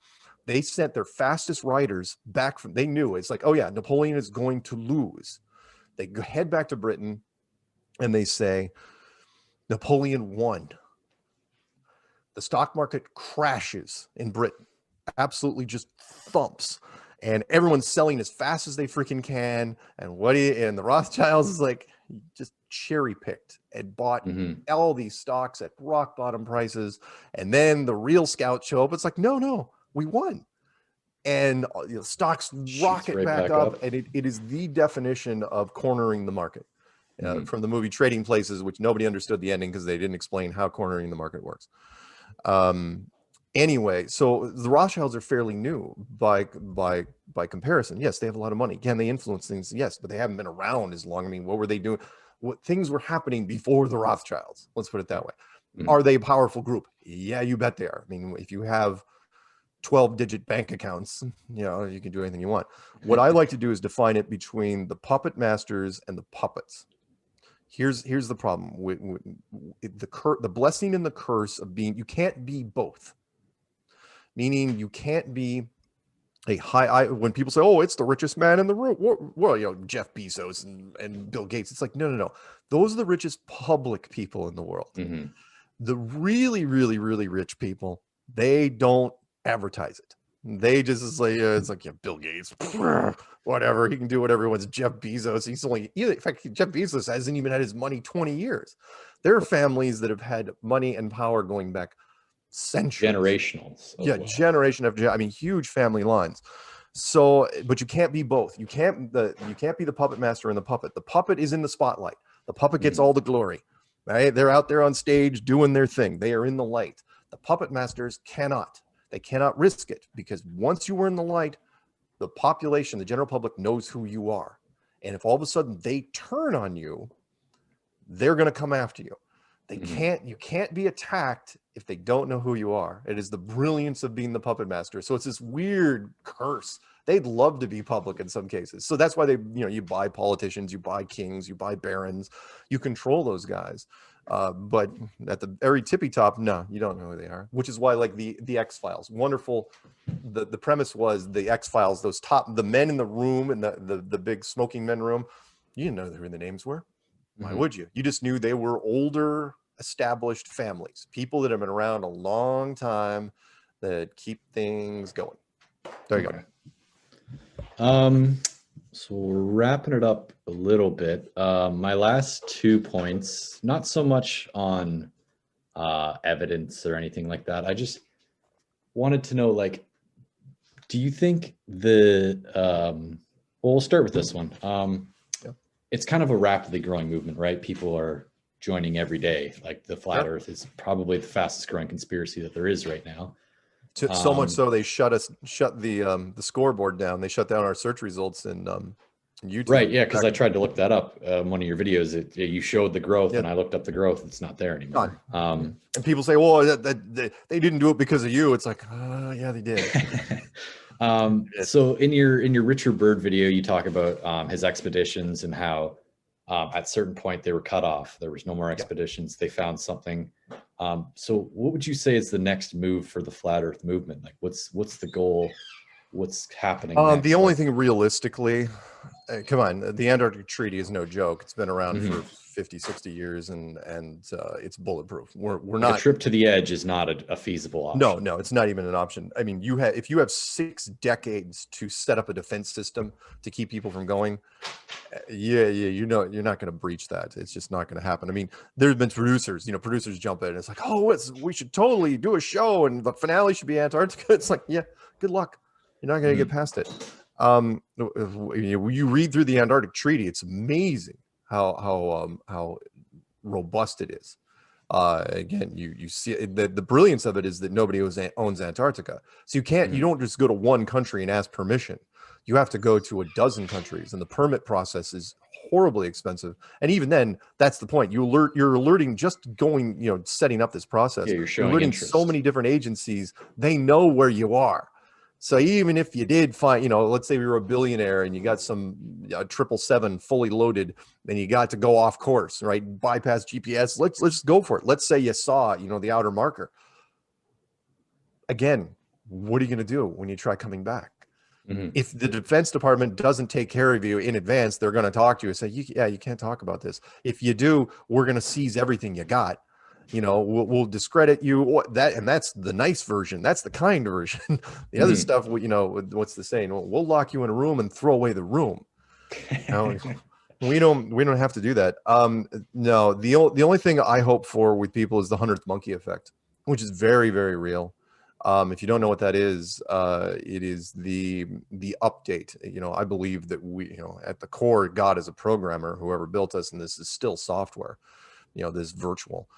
They sent their fastest riders back they knew it's like, oh yeah, Napoleon is going to lose. They head back to Britain and they say, Napoleon won. The stock market crashes in Britain, absolutely just thumps. And everyone's selling as fast as they freaking can. And the Rothschilds is like, just cherry picked and bought all these stocks at rock bottom prices. And then the real scouts show up. It's like, no, we won. And stocks rocket back up. And it is the definition of cornering the market from the movie Trading Places, which nobody understood the ending because they didn't explain how cornering the market works. Anyway, so the Rothschilds are fairly new by comparison. Yes, they have a lot of money. Can they influence things? Yes, but they haven't been around as long. I mean, what were they doing? What things were happening before the Rothschilds? Let's put it that way. Are they a powerful group? Yeah, you bet they are. I mean, if you have 12-digit bank accounts, you can do anything you want. What I like to do is define it between the puppet masters and the puppets. Here's the problem with the blessing and the curse of being, you can't be both. Meaning you can't be when people say, oh, it's the richest man in the room. Well, Jeff Bezos and Bill Gates. It's like, no. Those are the richest public people in the world. The really, really, really rich people, they don't advertise it. They just say, it's like, Bill Gates, whatever. He can do whatever he wants. Jeff Bezos, in fact, Jeff Bezos hasn't even had his money 20 years. There are families that have had money and power going back centuries. Generational. Generation after, huge family lines. So, but you can't be both. You can't be the puppet master and the puppet. The puppet is in the spotlight. The puppet gets all the glory, right? They're out there on stage doing their thing. They are in the light. The puppet masters cannot. They cannot risk it, because once you are in the light, the population, the general public knows who you are. And if all of a sudden they turn on you, they're going to come after you. You can't be attacked if they don't know who you are. It is the brilliance of being the puppet master. So it's this weird curse. They'd love to be public in some cases. So that's why you buy politicians, you buy kings, you buy barons, you control those guys. But at the very tippy top, no, you don't know who they are, which is why, like the X-Files, wonderful. The premise was the X-Files, the men in the room, in the big smoking men room, you didn't know who the names were. Why would you? You just knew they were older, established families, people that have been around a long time that keep things going. There you go. So we're wrapping it up a little bit. My last 2 points, not so much on evidence or anything like that. I just wanted to know, like, do you think well, we'll start with this one. Yeah. It's kind of a rapidly growing movement, right? People are joining every day. Like the flat Earth is probably the fastest growing conspiracy that there is right now. So much so they shut the scoreboard down. They shut down our search results in YouTube. Right, yeah, because I tried to look that up. One of your videos, you showed the growth, Yeah. and I looked up the growth. It's not there anymore. And people say, "Well, they didn't do it because of you." It's like, yeah, they did. So in your Richard Byrd video, you talk about his expeditions and how at certain point they were cut off. There was no more expeditions. They found something. So what would you say is the next move for the flat Earth movement? Like, what's the goal? What's happening next? The only thing realistically, come on, the Antarctic Treaty is no joke. It's been around for 50, 60 years, and it's bulletproof. We're not. A trip to the edge is not a feasible option. No, it's not even an option. I mean, if you have 6 decades to set up a defense system to keep people from going, you're not going to breach that. It's just not going to happen. I mean, there's been producers jump in and it's like, oh, we should totally do a show and the finale should be Antarctica. It's like, yeah, good luck. You're not going to get past it. You read through the Antarctic Treaty, it's amazing how robust it is. Again, you see the brilliance of it is that nobody owns Antarctica, so you don't just go to one country and ask permission. You have to go to a dozen countries, and the permit process is horribly expensive. And even then, that's the point. You're alerting just going, setting up this process. Yeah, you're alerting interest. So many different agencies. They know where you are. So even if you did find, let's say you're a billionaire and you got some 777 fully loaded, and you got to go off course, right? Bypass GPS. Let's just go for it. Let's say you saw, the outer marker. Again, what are you going to do when you try coming back? If the Defense Department doesn't take care of you in advance, they're going to talk to you and say, you can't talk about this. If you do, we're going to seize everything you got. We'll discredit you. And that's the nice version. That's the kind version. The other stuff, what's the saying? We'll lock you in a room and throw away the room. We don't have to do that. No, the only thing I hope for with people is the 100th monkey effect, which is very, very real. If you don't know what that is, it is the update. I believe that we, at the core, God is a programmer, whoever built us, and this is still software, this virtual.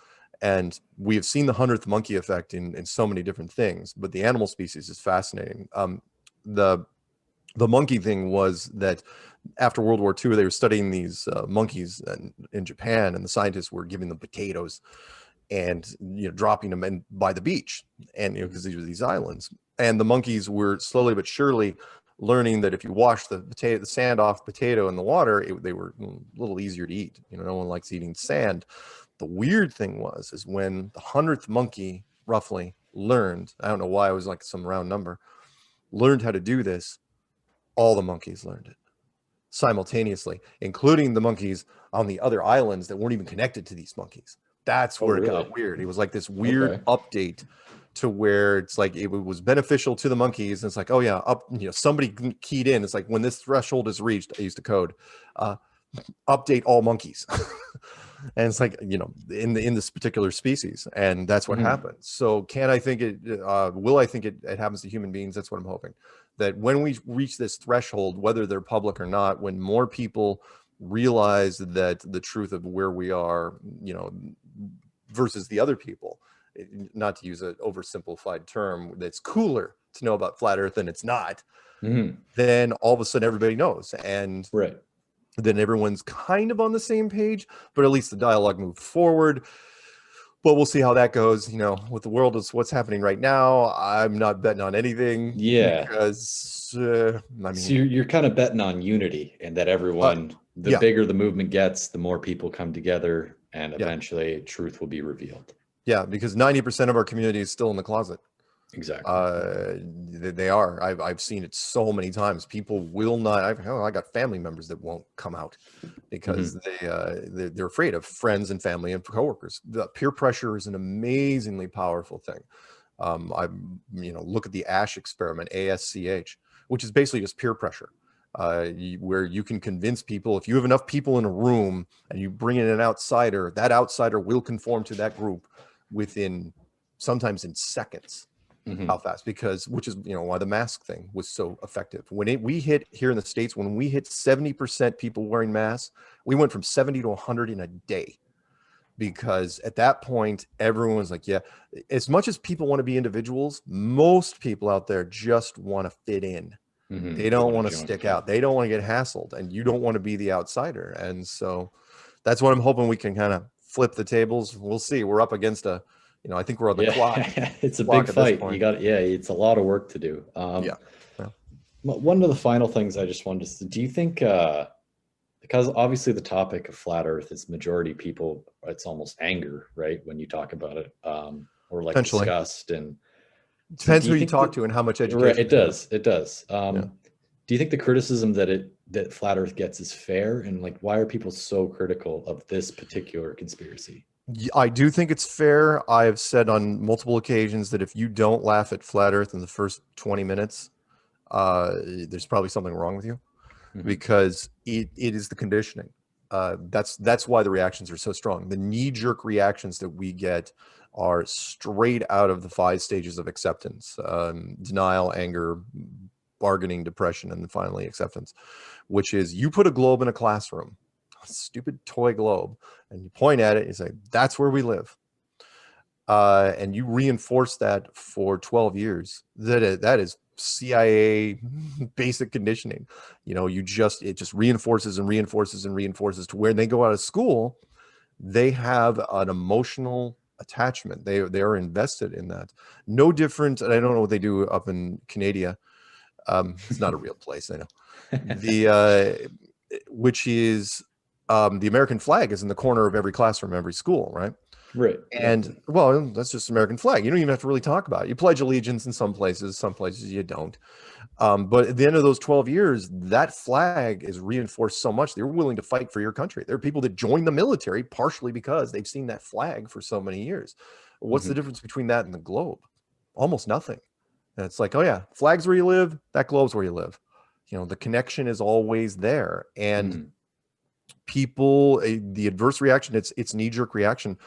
And we have seen the 100th monkey effect in so many different things, but the animal species is fascinating. The monkey thing was that after World War II, they were studying these monkeys in Japan, and the scientists were giving them potatoes and dropping them by the beach, and because these were these islands, and the monkeys were slowly but surely learning that if you wash the sand off potato in the water, they were a little easier to eat. No one likes eating sand. The weird thing is when the 100th monkey roughly learned, I don't know why it was like some round number, learned how to do this, all the monkeys learned it simultaneously, including the monkeys on the other islands that weren't even connected to these monkeys. That's where it got weird. It was like this weird update to where it's like it was beneficial to the monkeys. And it's like, oh yeah, somebody keyed in. It's like when this threshold is reached, I used a code, update all monkeys. And it's like, in this particular species, and that's what happens. So will I think it happens to human beings? That's what I'm hoping, that when we reach this threshold, whether they're public or not, when more people realize that the truth of where we are, versus the other people, not to use an oversimplified term, that's cooler to know about flat Earth than it's not, then all of a sudden everybody knows. And then everyone's kind of on the same page, but at least the dialogue moved forward. But we'll see how that goes. With the world is what's happening right now, I'm not betting on anything. Yeah, because so you're kind of betting on unity, and that everyone, the bigger the movement gets, the more people come together, and eventually truth will be revealed. Yeah, because 90% of our community is still in the closet. Exactly. They are. I've seen it so many times. People will not. I got family members that won't come out because they're afraid of friends and family and coworkers. The peer pressure is an amazingly powerful thing. Look at the ASH experiment, ASCH, which is basically just peer pressure. where you can convince people, if you have enough people in a room and you bring in an outsider, that outsider will conform to that group within, sometimes in seconds. How fast, which is, why the mask thing was so effective. When we hit here in the States, when we hit 70% people wearing masks, we went from 70 to 100 in a day. Because at that point, everyone was like, yeah, as much as people want to be individuals, most people out there just want to fit in. They don't want to stick out. They don't want to get hassled, and you don't want to be the outsider. And so that's what I'm hoping we can kind of flip the tables. We'll see. We're up against I think we're on the clock. It's a big fight. You got, it's a lot of work to do. One of the final things I just wanted to, do you think, because obviously the topic of flat earth is majority people, it's almost anger, right? When you talk about it, or like disgust, and depends who you talk to and how much education. Right, it does. Do you think the criticism that flat earth gets is fair? And like, why are people so critical of this particular conspiracy? I do think it's fair. I have said on multiple occasions that if you don't laugh at flat earth in the first 20 minutes, there's probably something wrong with you, because it is the conditioning. That's why the reactions are so strong. The knee-jerk reactions that we get are straight out of the 5 stages of acceptance: denial, anger, bargaining, depression, and then finally acceptance, which is, you put a globe in a classroom, a stupid toy globe, and you point at it, you say, that's where we live. And you reinforce that for 12 years. That is CIA basic conditioning. It just reinforces and reinforces and reinforces to where they go out of school, they have an emotional attachment. They are invested in that. No different. And I don't know what they do up in Canada. It's not a real place, I know. Which is, the American flag is in the corner of every classroom, every school, right? Right. And well, that's just American flag. You don't even have to really talk about it. You pledge allegiance in some places you don't. But at the end of those 12 years, that flag is reinforced so much they're willing to fight for your country. There are people that join the military partially because they've seen that flag for so many years. What's the difference between that and the globe? Almost nothing. And it's like, oh yeah, flag's where you live, that globe's where you live. The connection is always there. And people, the adverse reaction, it's knee-jerk reaction.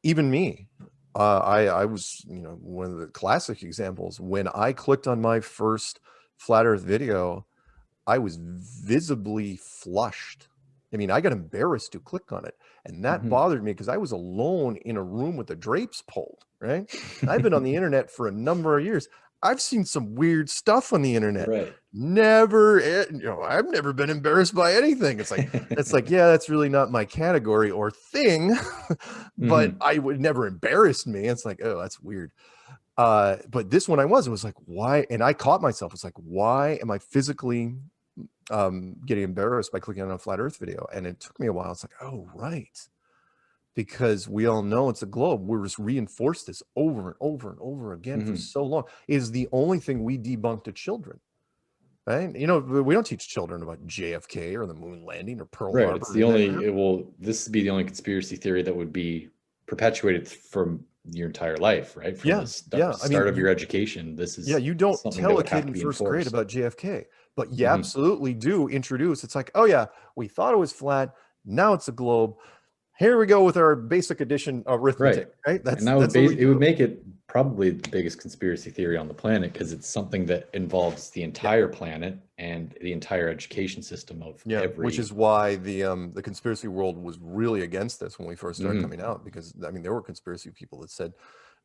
Even me, I was, one of the classic examples. When I clicked on my first flat earth video, I was visibly flushed. I mean, I got embarrassed to click on it, and that bothered me because I was alone in a room with the drapes pulled, right? And I've been on the internet for a number of years. I've seen some weird stuff on the internet. Right. I've never been embarrassed by anything. It's like, yeah, that's really not my category or thing, but I would never embarrass me. It's like, oh, that's weird. But this one it was like, why? And I caught myself. It's like, why am I physically getting embarrassed by clicking on a flat earth video? And it took me a while. It's like, oh, right. Because we all know it's a globe. We're just reinforced this over and over and over again for so long. It is the only thing we debunk to children, right? We don't teach children about JFK or the moon landing or Pearl Harbor. It's the this would be the only conspiracy theory that would be perpetuated from your entire life, right? From the start of your education. This is you don't tell a kid in first grade about JFK, but you absolutely do introduce. It's like, oh yeah, we thought it was flat, now it's a globe. Here we go with our basic addition arithmetic, right? It would make it probably the biggest conspiracy theory on the planet, because it's something that involves the entire planet and the entire education system of every. Which is why the conspiracy world was really against this when we first started coming out, because I mean there were conspiracy people that said,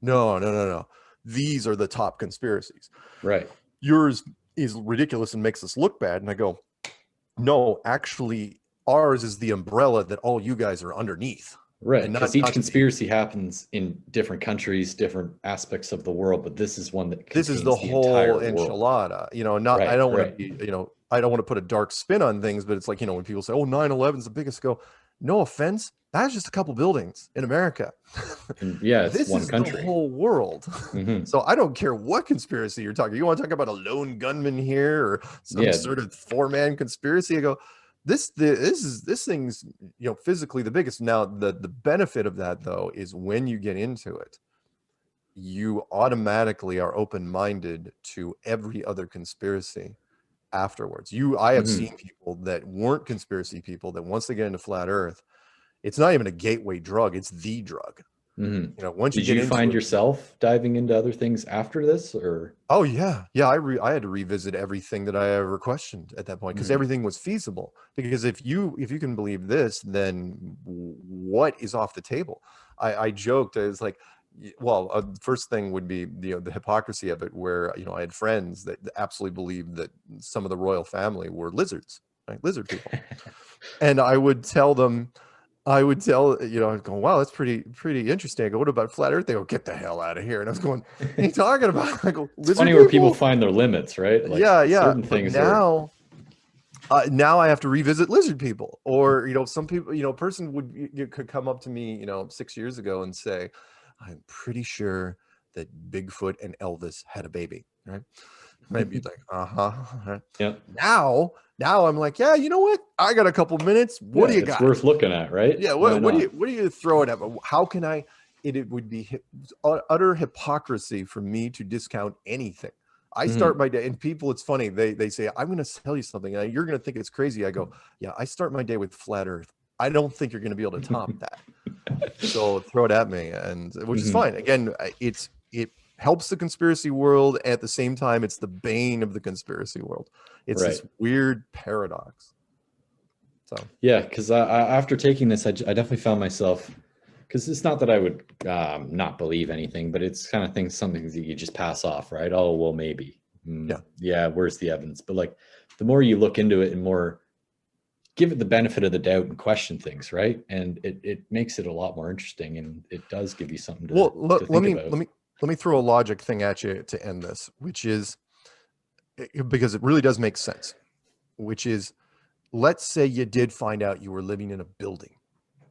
no, these are the top conspiracies. Right. Yours is ridiculous and makes us look bad. And I go, no, actually. Ours is the umbrella that all you guys are underneath. Right. Because each conspiracy happens in different countries, different aspects of the world, but this is one that this is the whole enchilada. I don't want to be, I don't want to put a dark spin on things, but it's like, when people say, oh, 9/11 is the biggest, no offense, that's just a couple buildings in America. It's this one is country. The whole world. So I don't care what conspiracy you're talking. You want to talk about a lone gunman here or some sort of 4-man conspiracy? I go, this thing's physically the biggest. Now the benefit of that though is when you get into it, you automatically are open-minded to every other conspiracy afterwards. I have Mhm. seen people that weren't conspiracy people that once they get into flat Earth, it's not even a gateway drug; it's the drug. Mhm. You know, once you Did get you into find it. yourself diving into other things after this, or? Oh yeah, yeah. I had to revisit everything that I ever questioned at that point because Mhm. everything was feasible. Because if you can believe this, then what is off the table? I joked. I was like, well, first thing would be the hypocrisy of it, where I had friends that absolutely believed that some of the royal family were lizards, right? Lizard people, and I would tell, I was going, wow, that's pretty interesting. I go, what about flat Earth? They go, get the hell out of here. And I was going, what are you talking about? I go, It's lizard funny where people people? find their limits, right? Like Yeah, yeah. certain But things are. now I have to revisit lizard people. Or, some people, a person could come up to me, 6 years ago and say, I'm pretty sure that Bigfoot and Elvis had a baby, right? Maybe like, right. Yeah. Now I'm like, yeah, you know what? I got a couple minutes. What Yeah, do you it's got? worth looking at, right? Yeah, Why not? what are you throwing at me? How can I? It would be utter hypocrisy for me to discount anything. I start Mhm. my day, and people, it's funny. They say, I'm going to tell you something, and you're going to think it's crazy. I go, yeah, I start my day with flat Earth. I don't think you're going to be able to top that. So throw it at me, and which is Mhm. fine. Again, it helps the conspiracy world. At the same time, it's the bane of the conspiracy world. It's this Right. weird paradox. So Yeah, because after taking this, I definitely found myself, because it's not that I would not believe anything, but it's kind of something that you just pass off, right? Oh, well, maybe. yeah. Yeah, where's the evidence? But like, the more you look into it and more give it the benefit of the doubt and question things, right? And it makes it a lot more interesting, and it does give you something Well, to think about. let me throw a logic thing at you to end this, which is because it really does make sense. Which is, let's say you did find out you were living in a building,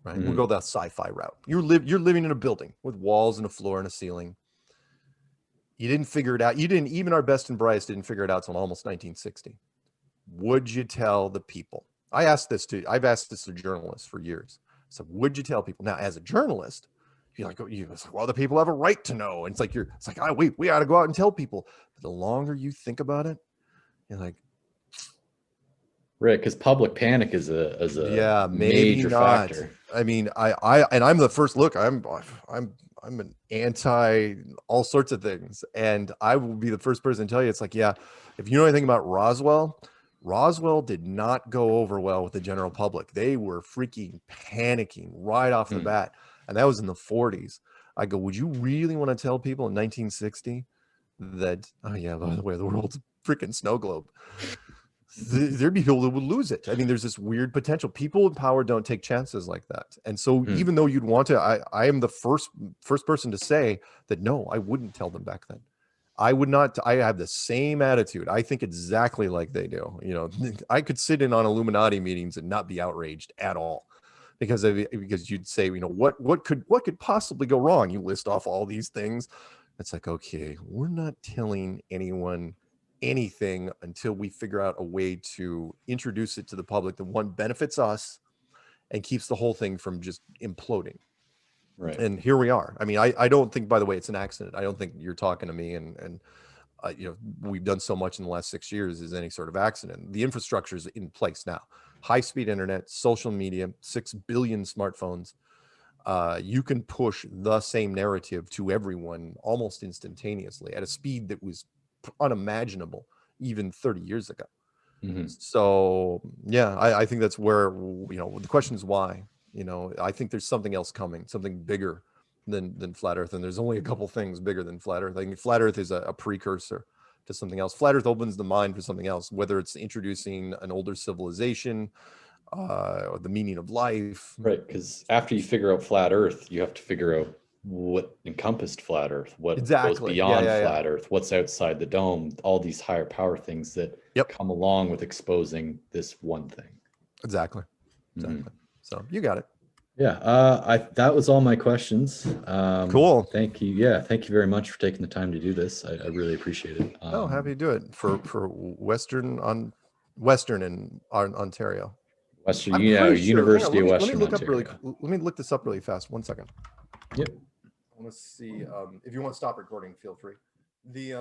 right? We'll Mhm. go that sci-fi route. You're living in a building with walls and a floor and a ceiling. You didn't figure it out. You didn't even our best and brightest didn't figure it out until almost 1960. Would you tell the people? I've asked this to journalists for years. So would you tell people? Now, as a journalist, you're like, well, the people have a right to know. And it's like, oh, we got to go out and tell people. But the longer you think about it, you're like, Right, because public panic is a yeah, maybe major not. factor. I mean, and I'm the first look. I'm an anti all sorts of things, and I will be the first person to tell you. It's like, yeah, if you know anything about Roswell, Roswell did not go over well with the general public. They were freaking panicking right off the Mm. bat, and that was in the 40s. I go, would you really want to tell people in 1960 that, oh yeah, by the way, the world's a freaking snow globe? There'd be people that would lose it. I mean, there's this weird potential. People in power don't take chances like that. And so Mm. even though you'd want to, I am the first person to say that no, I wouldn't tell them back then. I would not. I have the same attitude. I think exactly like they do. I could sit in on Illuminati meetings and not be outraged at all, because you'd say, what could possibly go wrong? You list off all these things. It's like, okay, we're not telling anyone anything until we figure out a way to introduce it to the public that one benefits us and keeps the whole thing from just imploding. Right. And here we are. I mean, I don't think, by the way, it's an accident. I don't think you're talking to me and we've done so much in the last 6 years is any sort of accident. The infrastructure is in place now. High-speed internet, social media, 6 billion smartphones. You can push the same narrative to everyone almost instantaneously at a speed that was unimaginable even 30 years ago. Mhm. So yeah, I think that's where, the question is why. I think there's something else coming, something bigger than flat Earth, and there's only a couple things bigger than flat Earth. I think flat Earth is a precursor to something else. Flat Earth opens the mind for something else, whether it's introducing an older civilization, or the meaning of life. Right, because after you figure out flat Earth, you have to figure out what encompassed flat Earth, what goes Exactly. Yeah, beyond yeah, yeah. flat Earth, what's outside the dome, all these higher power things that Yep. come along with exposing this one thing. Exactly. Mhm. So you got it. Yeah, that was all my questions. Cool. Thank you. Yeah, thank you very much for taking the time to do this. I really appreciate it. Oh, happy to do it for Western in Ontario. Western, I'm pretty sure. Hang on, University of let me Western look up Ontario. let me look this up really fast. 1 second. Yep. I want to see if you want to stop recording, feel free. The